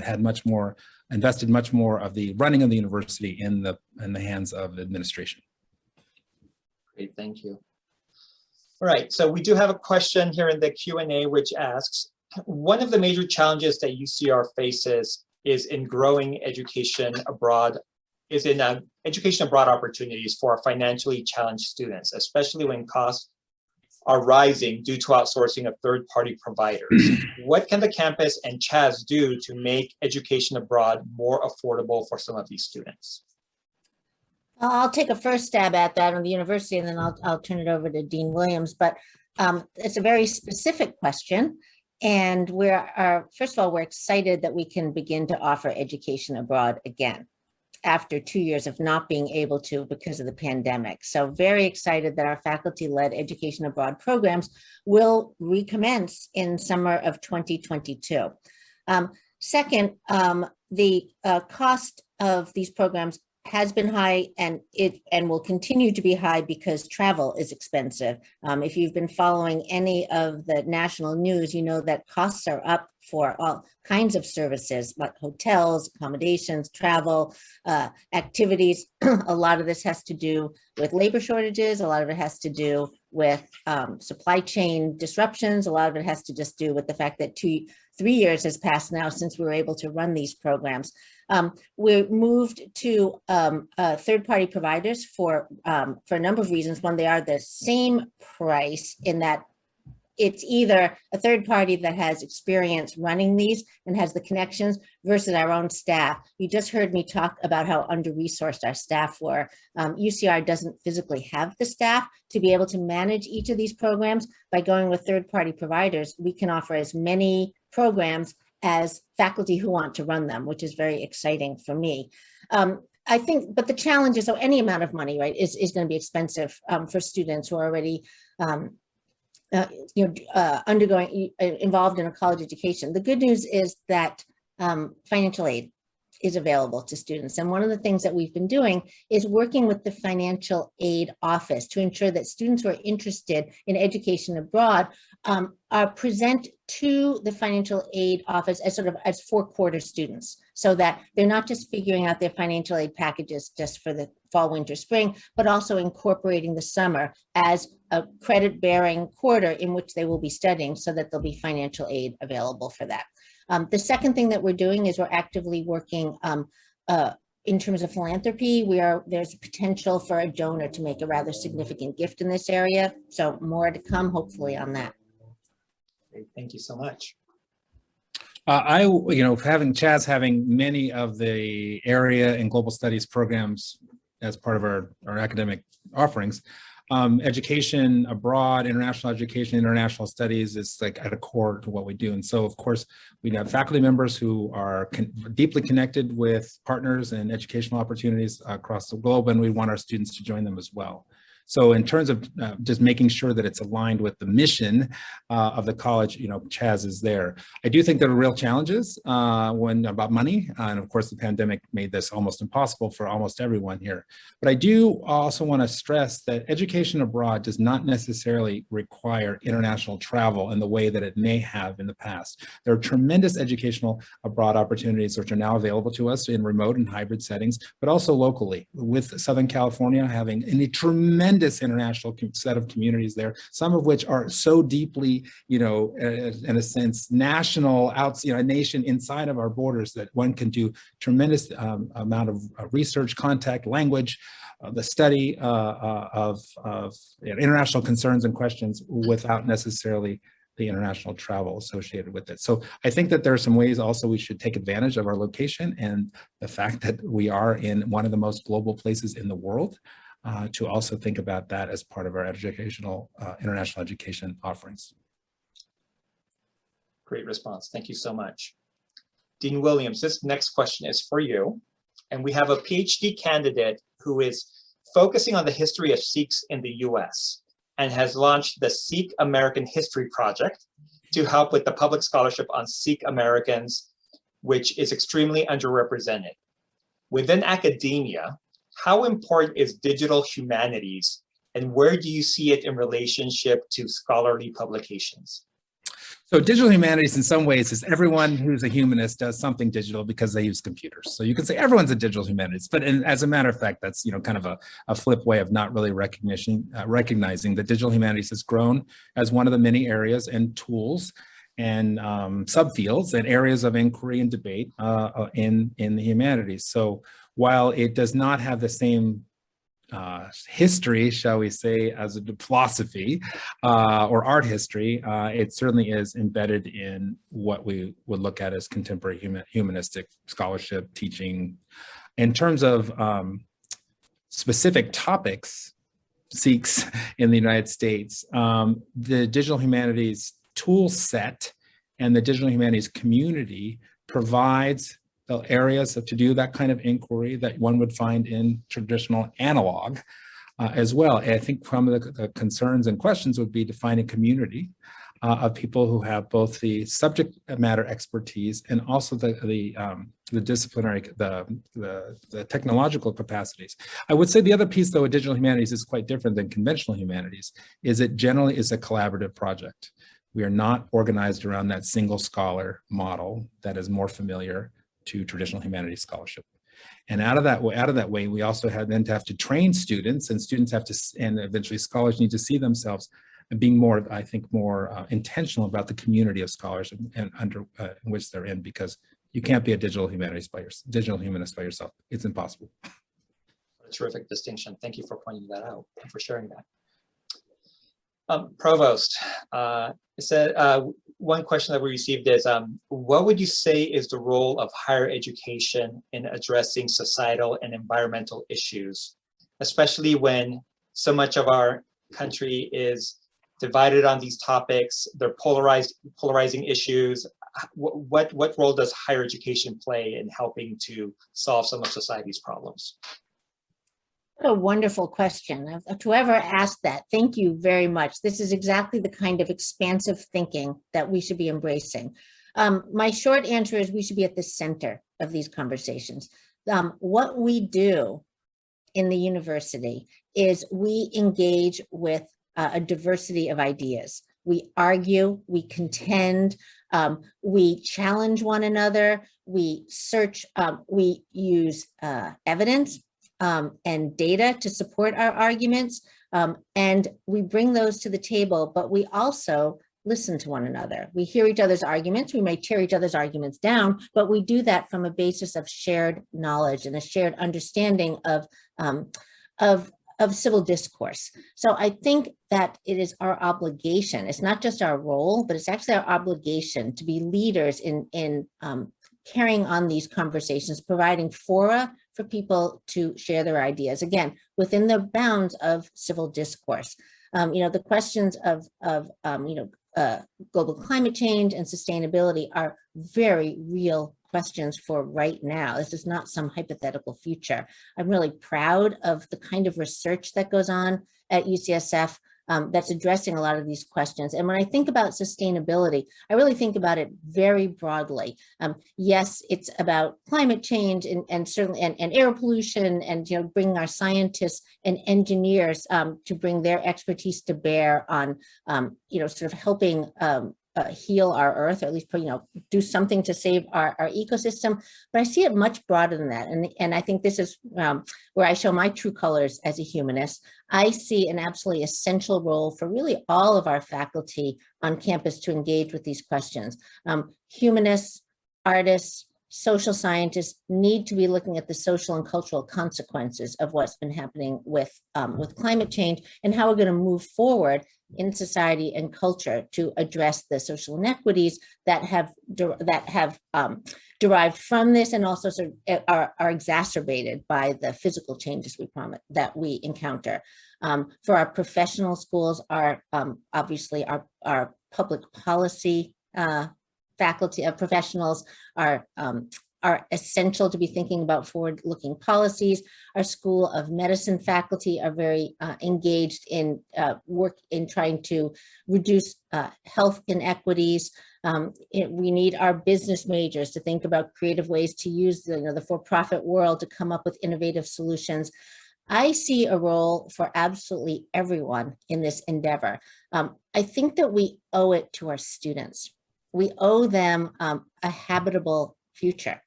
had much more, invested much more of the running of the university in the hands of administration. Great, thank you. All right, so we do have a question here in the Q&A which asks, one of the major challenges that UCR faces is in growing education abroad opportunities for financially challenged students, especially when costs are rising due to outsourcing of third-party providers. What can the campus and Chaz do to make education abroad more affordable for some of these students? I'll take a first stab at that on the university, and then I'll turn it over to Dean Williams. But it's a very specific question. And first of all, we're excited that we can begin to offer education abroad again after 2 years of not being able to because of the pandemic. So very excited that our faculty-led education abroad programs will recommence in summer of 2022. Second, the cost of these programs has been high and will continue to be high because travel is expensive. If you've been following any of the national news, you know that costs are up for all kinds of services, like hotels, accommodations, travel, activities. A lot of this has to do with labor shortages. A lot of it has to do with supply chain disruptions. A lot of it has to just do with the fact that 3 years has passed now since we were able to run these programs. We moved to third-party providers for a number of reasons. One, they are the same price in that it's either a third party that has experience running these and has the connections versus our own staff. You just heard me talk about how under-resourced our staff were. UCR doesn't physically have the staff to be able to manage each of these programs. By going with third-party providers, we can offer as many programs as faculty who want to run them, which is very exciting for me. I think, but the challenge is, so any amount of money, right, is going to be expensive for students who are already involved in a college education. The good news is that financial aid is available to students. And one of the things that we've been doing is working with the financial aid office to ensure that students who are interested in education abroad present to the financial aid office as as 4-quarter students, so that they're not just figuring out their financial aid packages just for the fall, winter, spring, but also incorporating the summer as a credit-bearing quarter in which they will be studying, so that there'll be financial aid available for that. The second thing that we're doing is we're actively working in terms of philanthropy. There's potential for a donor to make a rather significant gift in this area. So more to come, hopefully, on that. Great. Thank you so much. Chaz having many of the area and global studies programs as part of our academic offerings, education abroad, international education, international studies is like at a core to what we do. And so, of course, we have faculty members who are deeply connected with partners and educational opportunities across the globe, and we want our students to join them as well. So in terms of just making sure that it's aligned with the mission of the college, Chaz is there. I do think there are real challenges about money. And of course, the pandemic made this almost impossible for almost everyone here. But I do also want to stress that education abroad does not necessarily require international travel in the way that it may have in the past. There are tremendous educational abroad opportunities which are now available to us in remote and hybrid settings, but also locally, with Southern California having a tremendous international set of communities there, some of which are so deeply, in a sense, national, a nation inside of our borders, that one can do tremendous amount of research, contact, language, the study of international concerns and questions without necessarily the international travel associated with it. So I think that there are some ways also we should take advantage of our location and the fact that we are in one of the most global places in the world, to also think about that as part of our educational, international education offerings. Great response. Thank you so much. Dean Williams, this next question is for you. And we have a PhD candidate who is focusing on the history of Sikhs in the US and has launched the Sikh American History Project to help with the public scholarship on Sikh Americans, which is extremely underrepresented. Within academia, how important is digital humanities, and where do you see it in relationship to scholarly publications? So digital humanities in some ways is everyone who's a humanist does something digital because they use computers. So you can say everyone's a digital humanist, but as a matter of fact, that's kind of a flip way of not really recognizing that digital humanities has grown as one of the many areas and tools and subfields and areas of inquiry and debate in the humanities. So while it does not have the same history, shall we say, as a philosophy or art history, it certainly is embedded in what we would look at as contemporary humanistic scholarship teaching. In terms of specific topics, Sikhs in the United States, the digital humanities tool set and the digital humanities community provides the areas to do that kind of inquiry that one would find in traditional analog as well. And I think some of the concerns and questions would be to find a community of people who have both the subject matter expertise and also the disciplinary, the technological capacities. I would say the other piece, though, of digital humanities is quite different than conventional humanities, is it generally is a collaborative project. We are not organized around that single scholar model that is more familiar to traditional humanities scholarship. And out of that way, we also have to train students, and students have to, and eventually scholars need to see themselves being more, I think, more intentional about the community of scholars and under in which they're in, because you can't be a digital humanist by yourself. It's impossible. A terrific distinction. Thank you for pointing that out and for sharing that. Provost, one question that we received is, what would you say is the role of higher education in addressing societal and environmental issues, especially when so much of our country is divided on these topics? They're polarizing issues. What role does higher education play in helping to solve some of society's problems? What a wonderful question. Whoever asked that, thank you very much. This is exactly the kind of expansive thinking that we should be embracing. My short answer is we should be at the center of these conversations. What we do in the university is we engage with a diversity of ideas. We argue, we contend, we challenge one another, we search, we use evidence and data to support our arguments, and we bring those to the table, but we also listen to one another. We hear each other's arguments, we may tear each other's arguments down, but we do that from a basis of shared knowledge and a shared understanding of civil discourse. So I think that it is our obligation, it's not just our role, but it's actually our obligation to be leaders in carrying on these conversations, providing fora for people to share their ideas, again, within the bounds of civil discourse. The questions of global climate change and sustainability are very real questions for right now. This is not some hypothetical future. I'm really proud of the kind of research that goes on at UCSF that's addressing a lot of these questions. And when I think about sustainability, I really think about it very broadly. Yes, it's about climate change and certainly and air pollution, and bringing our scientists and engineers to bring their expertise to bear on sort of helping heal our earth, or at least do something to save our ecosystem. But I see it much broader than that, and I think this is where I show my true colors as a humanist. I see an absolutely essential role for really all of our faculty on campus to engage with these questions. Humanists, artists, social scientists need to be looking at the social and cultural consequences of what's been happening with climate change, and how we're going to move forward in society and culture to address the social inequities that have derived from this, and also sort of are exacerbated by the physical changes that we encounter. For our professional schools, obviously our public policy faculty of professionals are essential to be thinking about forward-looking policies. Our School of Medicine faculty are very engaged in work in trying to reduce health inequities. We need our business majors to think about creative ways to use the for-profit world to come up with innovative solutions. I see a role for absolutely everyone in this endeavor. I think that we owe it to our students. We owe them a habitable future.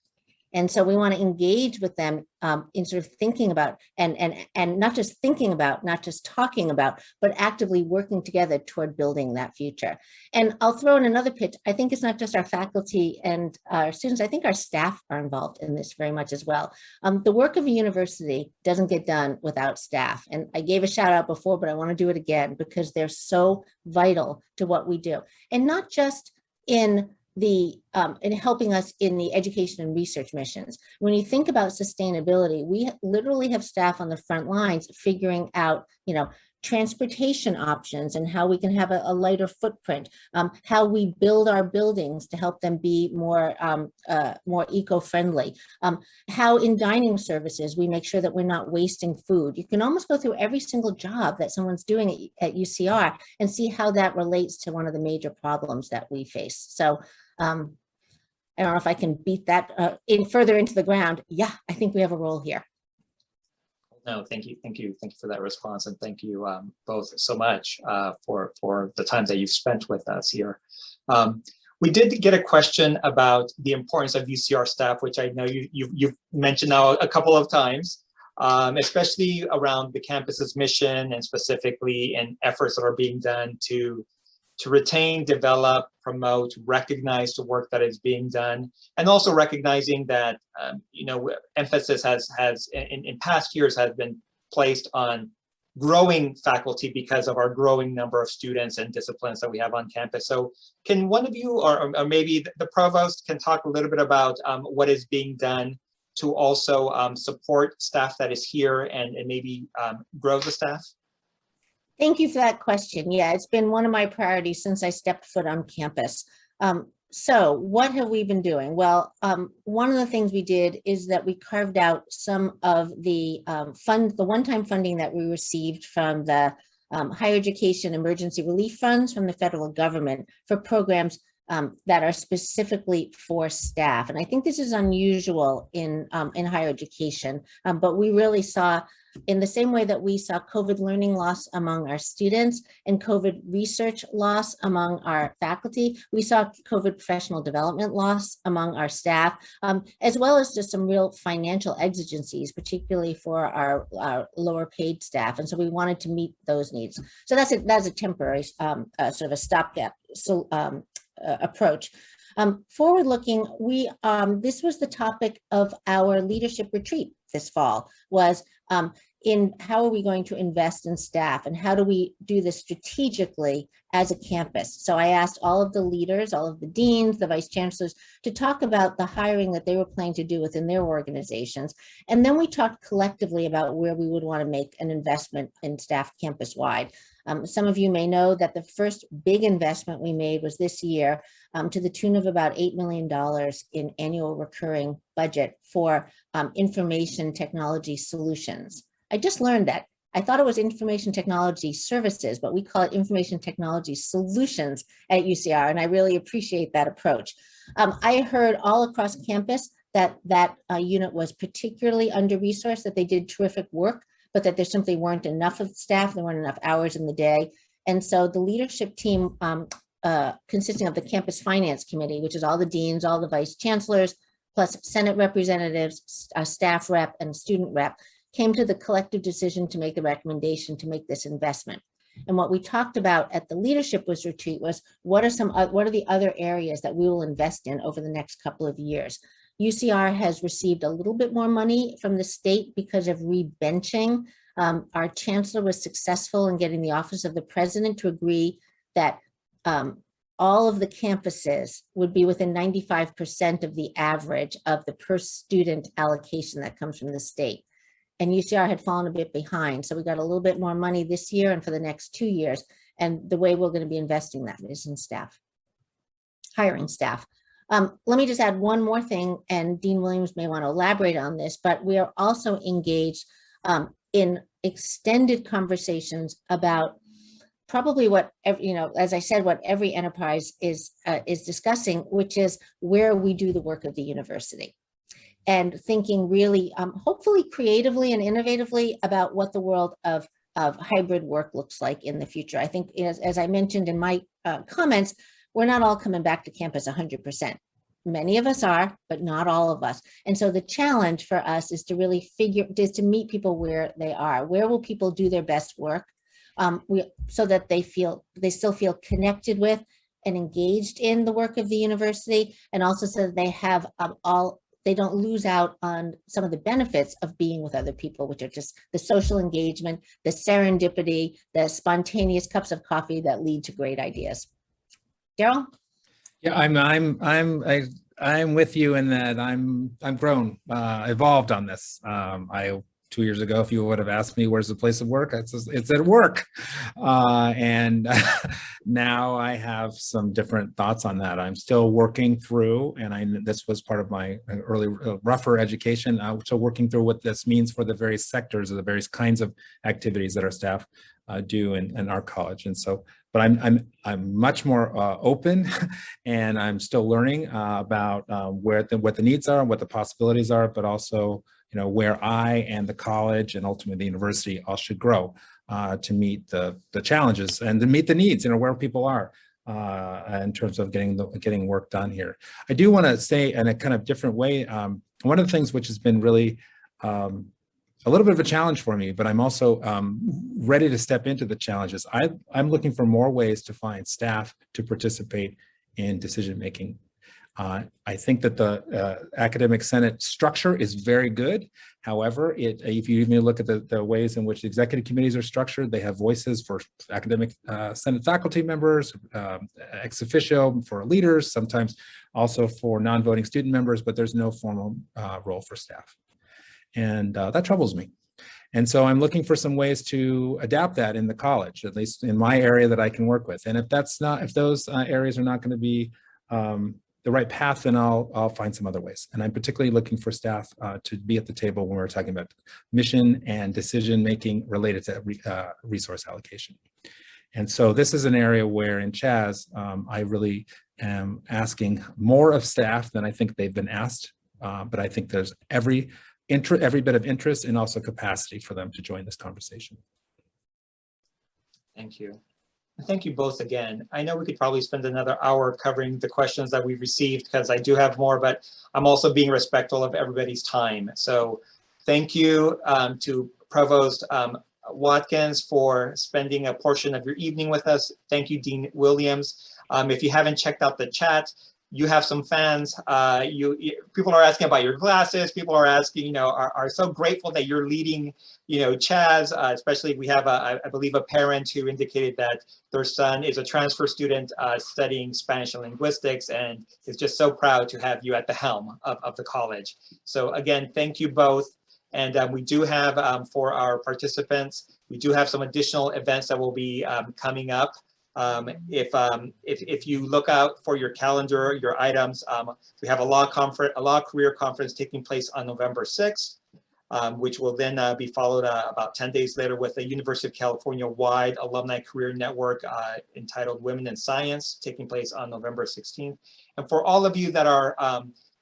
And so we want to engage with them in sort of thinking about and not just thinking about, not just talking about, but actively working together toward building that future. And I'll throw in another pitch. I think it's not just our faculty and our students. I think our staff are involved in this very much as well. The work of a university doesn't get done without staff. And I gave a shout out before, but I want to do it again because they're so vital to what we do. And not just in helping us in the education and research missions. When you think about sustainability, we literally have staff on the front lines figuring out, transportation options and how we can have a lighter footprint, how we build our buildings to help them be more eco-friendly, how in dining services we make sure that we're not wasting food. You can almost go through every single job that someone's doing at UCR and see how that relates to one of the major problems that we face. So I don't know if I can beat that further into the ground. Yeah, I think we have a role here. No, thank you for that response, and thank you both so much for the time that you've spent with us here. We did get a question about the importance of UCR staff, which I know you've mentioned now a couple of times. especially around the campus's mission and specifically in efforts that are being done to retain, develop, promote, recognize the work that is being done, and also recognizing that emphasis has in past years has been placed on growing faculty because of our growing number of students and disciplines that we have on campus. So can one of you, or maybe the provost, can talk a little bit about what is being done to also support staff that is here and maybe grow the staff? Thank you for that question. Yeah, it's been one of my priorities since I stepped foot on campus. So what have we been doing? Well, one of the things we did is that we carved out some of the the one-time funding that we received from the Higher Education Emergency Relief Funds from the federal government for programs that are specifically for staff. And I think this is unusual in higher education, but we really saw, in the same way that we saw COVID learning loss among our students and COVID research loss among our faculty, we saw COVID professional development loss among our staff, as well as just some real financial exigencies, particularly for our lower paid staff. And so we wanted to meet those needs. So that's a temporary sort of a stopgap approach. Forward looking, this was the topic of our leadership retreat this fall, was in how are we going to invest in staff and how do we do this strategically as a campus. So I asked all of the leaders, all of the deans, the vice chancellors, to talk about the hiring that they were planning to do within their organizations. And then we talked collectively about where we would want to make an investment in staff campus-wide. Some of you may know that the first big investment we made was this year to the tune of about $8 million in annual recurring budget for information technology solutions. I just learned that. I thought it was information technology services, but we call it information technology solutions at UCR, and I really appreciate that approach. I heard all across campus that unit was particularly under-resourced, that they did terrific work, but that there simply weren't enough of staff, there weren't enough hours in the day. And so the leadership team consisting of the campus finance committee, which is all the deans, all the vice chancellors, plus Senate representatives, staff rep and student rep, came to the collective decision to make the recommendation to make this investment. And what we talked about at the leadership retreat was what are the other areas that we will invest in over the next couple of years. UCR has received a little bit more money from the state because of rebenching. Our chancellor was successful in getting the Office of the President to agree that all of the campuses would be within 95% of the average of the per student allocation that comes from the state. And UCR had fallen a bit behind. So we got a little bit more money this year and for the next 2 years. And the way we're going to be investing that is in staff, hiring staff. Let me just add one more thing, and Dean Williams may want to elaborate on this, but we are also engaged in extended conversations about probably what, as I said, what every enterprise is discussing, which is where we do the work of the university. And thinking really, hopefully creatively and innovatively about what the world of hybrid work looks like in the future. I think, as I mentioned in my comments, we're not all coming back to campus 100%. Many of us are, but not all of us. And so the challenge for us is to really to meet people where they are. Where will people do their best work, so that they still feel connected with and engaged in the work of the university, and also so that they have they don't lose out on some of the benefits of being with other people, which are just the social engagement, the serendipity, the spontaneous cups of coffee that lead to great ideas. Daryle? Yeah, I'm with you in that I'm grown, evolved on this. 2 years ago, if you would have asked me where's the place of work, it's at work. And now I have some different thoughts on that. I'm still working through, and this was part of my early rougher education, so working through what this means for the various sectors or the various kinds of activities that our staff do in our college. And so, but I'm much more open, and I'm still learning about what the needs are and what the possibilities are, but also where I and the college and ultimately the university all should grow to meet the challenges and to meet the needs, where people are in terms of getting work done here. I do want to say in a kind of different way, one of the things which has been really a little bit of a challenge for me, but I'm also ready to step into the challenges. I'm looking for more ways to find staff to participate in decision-making. I think that the academic senate structure is very good. However, if you even look at the ways in which the executive committees are structured, they have voices for academic senate faculty members, ex officio for leaders, sometimes also for non-voting student members, but there's no formal role for staff. And that troubles me. And so I'm looking for some ways to adapt that in the college, at least in my area that I can work with. And if those areas are not going to be the right path, then I'll find some other ways. And I'm particularly looking for staff to be at the table when we're talking about mission and decision-making related to resource allocation. And so this is an area where in CHAS, I really am asking more of staff than I think they've been asked. But I think there's every bit of interest and also capacity for them to join this conversation. Thank you. Thank you both again. I know we could probably spend another hour covering the questions that we've received because I do have more, but I'm also being respectful of everybody's time. So thank you to Provost Watkins for spending a portion of your evening with us. Thank you, Dean Williams. If you haven't checked out the chat, you have some fans. People are asking about your glasses. People are asking, are so grateful that you're leading, CHAS, especially we have, I believe, a parent who indicated that their son is a transfer student studying Spanish and linguistics and is just so proud to have you at the helm of the college. So again, thank you both. And we do have, for our participants, we do have some additional events that will be coming up. If you look out for your calendar, your items, we have a law career conference taking place on November 6th, which will then be followed about 10 days later with a University of California wide alumni career network entitled Women in Science, taking place on November 16th. And for all of you that are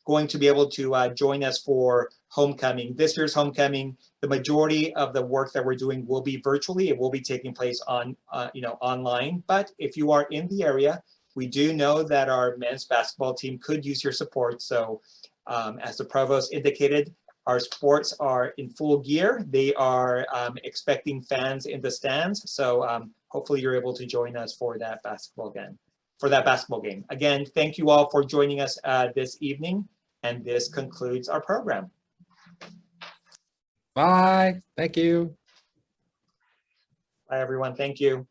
going to be able to join us for homecoming, this year's homecoming, the majority of the work that we're doing will be virtually. It will be taking place on, online. But if you are in the area, we do know that our men's basketball team could use your support. So as the provost indicated, our sports are in full gear. They are expecting fans in the stands. So hopefully you're able to join us for that basketball game. Again, thank you all for joining us this evening. And this concludes our program. Bye. Thank you. Bye, everyone. Thank you.